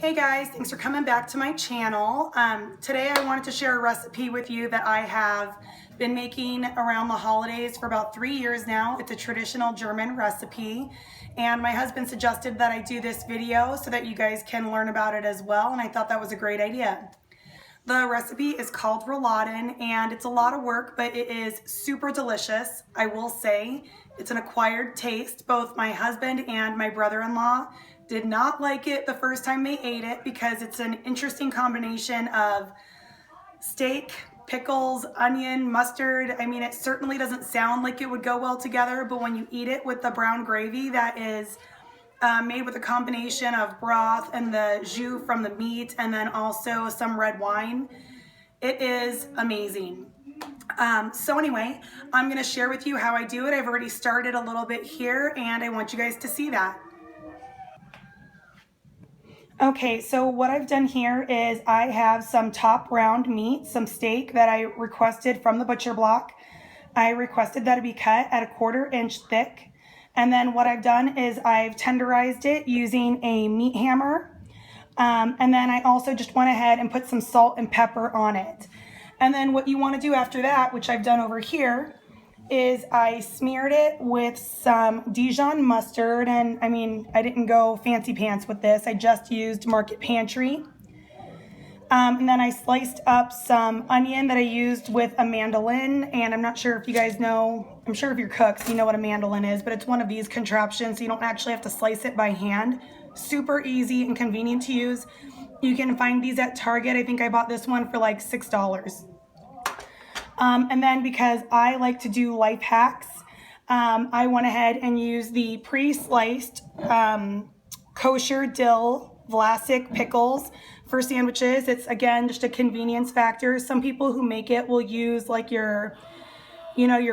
Hey guys, thanks for coming back to my channel. Today I wanted to share a recipe with you that I have been making around the holidays for about 3 years now. It's a traditional German recipe, and my husband suggested that I do this video so that you guys can learn about it as well, and I thought that was a great idea. The recipe is called Rouladen, and it's a lot of work, but it is super delicious. I will say it's an acquired taste. Both my husband and my brother-in-law did not like it the first time they ate it because it's an interesting combination of steak, pickles, onion, mustard. I mean, it certainly doesn't sound like it would go well together, but when you eat it with the brown gravy that is made with a combination of broth and the jus from the meat and then also some red wine, it is amazing. So anyway, I'm going to share with you how I do it. I've already started a little bit here and I want you guys to see that. Okay, so what I've done here is I have some top round meat, some steak that I requested from the butcher block. I requested that it be cut at 1/4 inch thick. And then what I've done is I've tenderized it using a meat hammer. And then I also just went ahead and put some salt and pepper on it. And then what you want to do after that, which I've done over here, is I smeared it with some Dijon mustard. And I mean, I didn't go fancy pants with this. I just used Market Pantry. And then I sliced up some onion that I used with a mandolin. And I'm not sure if you guys know, I'm sure if you're cooks, you know what a mandolin is, but it's one of these contraptions, so you don't actually have to slice it by hand. Super easy and convenient to use. You can find these at Target. I think I bought this one for like $6. And then because I like to do life hacks, I went ahead and used the pre-sliced kosher dill Vlasic pickles for sandwiches. It's again just a convenience factor. Some people who make it will use like your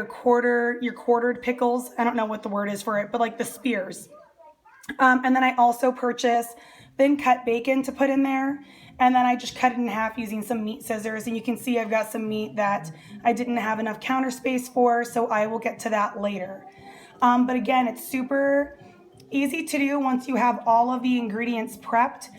quartered pickles. I don't know what the word is for it, but like the spears. And then I also purchased thin cut bacon to put in there. And then I just cut it in half using some meat scissors. And you can see I've got some meat that I didn't have enough counter space for, so I will get to that later. But again, it's super easy to do once you have all of the ingredients prepped.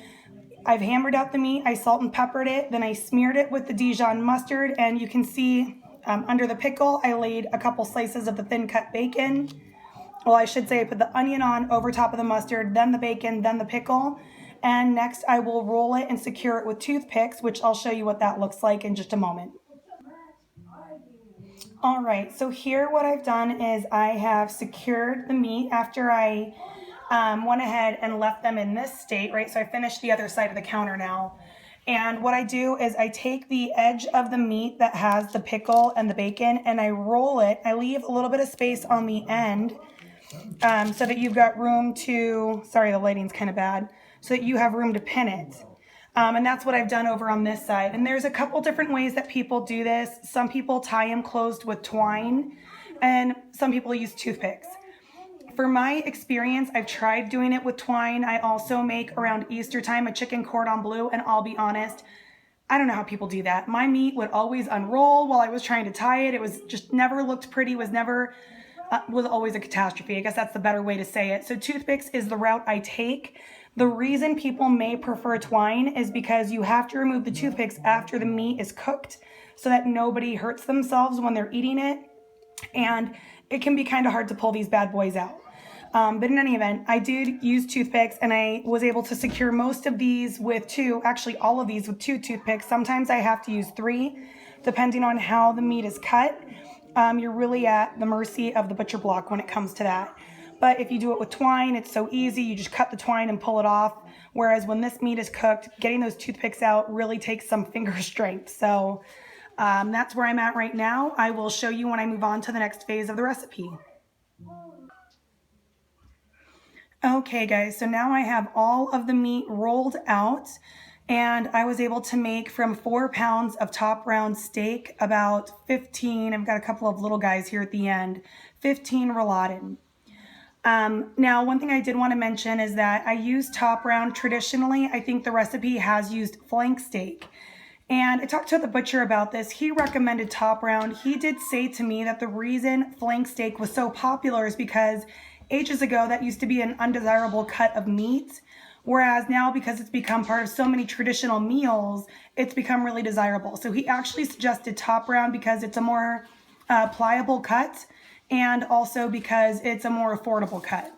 I've hammered out the meat, I salt and peppered it, then I smeared it with the Dijon mustard, and you can see under the pickle, I laid a couple slices of the thin cut bacon. Well, I should say I put the onion on over top of the mustard, then the bacon, then the pickle. And next I will roll it and secure it with toothpicks, which I'll show you what that looks like in just a moment. All right, so here what I've done is I have secured the meat after I went ahead and left them in this state, right? So I finished the other side of the counter now. And what I do is I take the edge of the meat that has the pickle and the bacon and I roll it. I leave a little bit of space on the end so that you've got room to, sorry, the lighting's kind of bad, so that you have room to pin it. And that's what I've done over on this side. And there's a couple different ways that people do this. Some people tie them closed with twine and some people use toothpicks. For my experience, I've tried doing it with twine. I also make around Easter time a chicken cordon bleu, and I'll be honest, I don't know how people do that. My meat would always unroll while I was trying to tie it. It was just never looked pretty, was always a catastrophe. I guess that's the better way to say it. So toothpicks is the route I take. The reason people may prefer twine is because you have to remove the toothpicks after the meat is cooked so that nobody hurts themselves when they're eating it. And it can be kind of hard to pull these bad boys out. But in any event, I did use toothpicks and I was able to secure most of these with all of these with 2 toothpicks. Sometimes I have to use 3, depending on how the meat is cut. You're really at the mercy of the butcher block when it comes to that. But if you do it with twine, it's so easy. You just cut the twine and pull it off. Whereas when this meat is cooked, getting those toothpicks out really takes some finger strength. So that's where I'm at right now. I will show you when I move on to the next phase of the recipe. Okay guys, so now I have all of the meat rolled out and I was able to make from 4 pounds of top round steak about 15, I've got a couple of little guys here at the end, 15 Rouladen. Now one thing I did want to mention is that I use top round traditionally. I think the recipe has used flank steak. And I talked to the butcher about this. He recommended top round. He did say to me that the reason flank steak was so popular is because ages ago that used to be an undesirable cut of meat Whereas now, because it's become part of so many traditional meals, it's become really desirable. So he actually suggested top round because it's a more pliable cut, and also because it's a more affordable cut.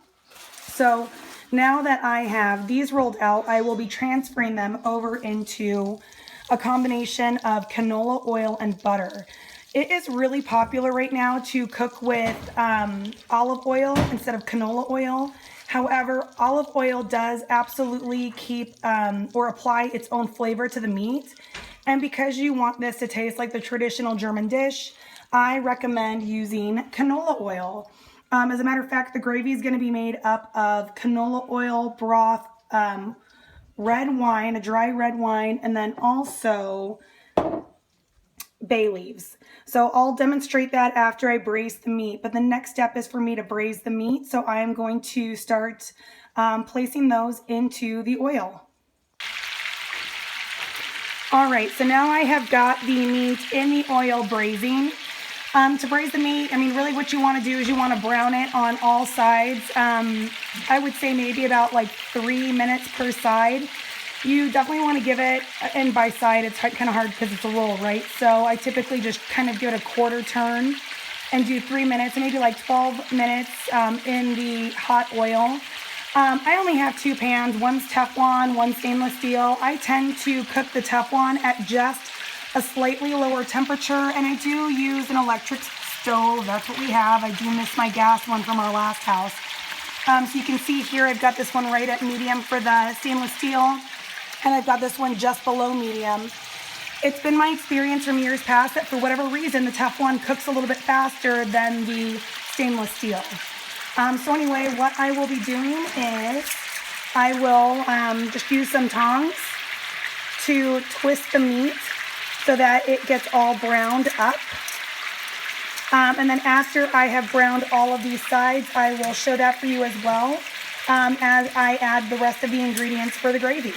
So now that I have these rolled out, I will be transferring them over into a combination of canola oil and butter. It is really popular right now to cook with olive oil instead of canola oil. However, olive oil does absolutely keep or apply its own flavor to the meat. And because you want this to taste like the traditional German dish, I recommend using canola oil. As a matter of fact, the gravy is going to be made up of canola oil, broth, red wine, a dry red wine, and then also bay leaves. So I'll demonstrate that after I braise the meat, but the next step is for me to braise the meat. So I am going to start placing those into the oil. All right, so now I have got the meat in the oil braising. To braise the meat, I mean, really what you want to do is you want to brown it on all sides. I would say maybe about like 3 minutes per side. You definitely want to give it, and by side it's kind of hard because it's a roll, right? So I typically just kind of give it a quarter turn and do 3 minutes, maybe like 12 minutes in the hot oil. I only have 2 pans. One's Teflon, one's stainless steel. I tend to cook the Teflon at just a slightly lower temperature, and I do use an electric stove. That's what we have. I do miss my gas one from our last house. So you can see here I've got this one right at medium for the stainless steel, and I've got this one just below medium. It's been my experience from years past that for whatever reason the Teflon cooks a little bit faster than the stainless steel. So anyway, what I will be doing is I will just use some tongs to twist the meat so that it gets all browned up. And then after I have browned all of these sides, I will show that for you as well as I add the rest of the ingredients for the gravy.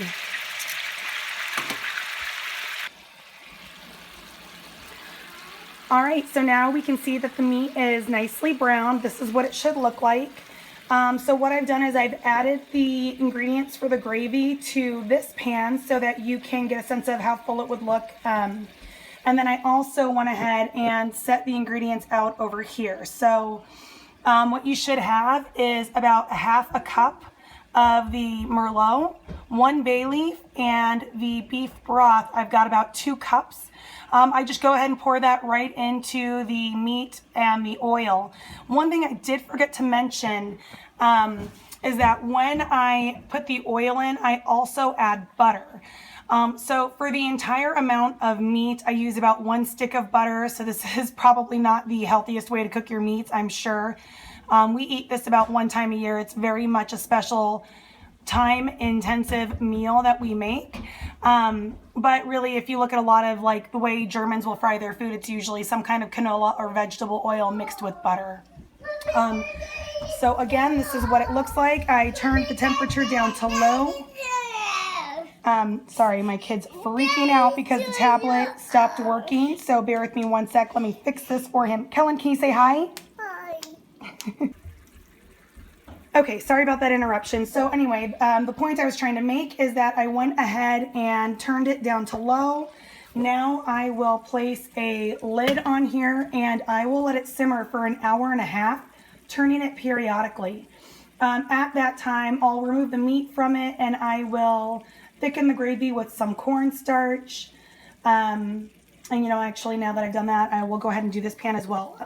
All right, so now we can see that the meat is nicely browned. This is what it should look like. So what I've done is I've added the ingredients for the gravy to this pan so that you can get a sense of how full it would look. And then I also went ahead and set the ingredients out over here. So what you should have is about a half a cup of the Merlot, 1 bay leaf, and the beef broth. I've got about 2 cups. I just go ahead and pour that right into the meat and the oil. One thing I did forget to mention is that when I put the oil in, I also add butter. So for the entire amount of meat, I use about 1 stick of butter. So this is probably not the healthiest way to cook your meats, I'm sure. We eat this about 1 time a year. It's very much a special time-intensive meal that we make. But really, if you look at a lot of like the way Germans will fry their food, it's usually some kind of canola or vegetable oil mixed with butter. So again, this is what it looks like. I turned the temperature down to low. Sorry, my kid's freaking out because the tablet stopped working. So bear with me 1 sec. Let me fix this for him. Kellen, can you say hi? Hi. Okay, sorry about that interruption. So anyway, the point I was trying to make is that I went ahead and turned it down to low. Now I will place a lid on here and I will let it simmer for 1.5 hours, turning it periodically. At that time, I'll remove the meat from it and I will thicken the gravy with some cornstarch. And actually now that I've done that, I will go ahead and do this pan as well.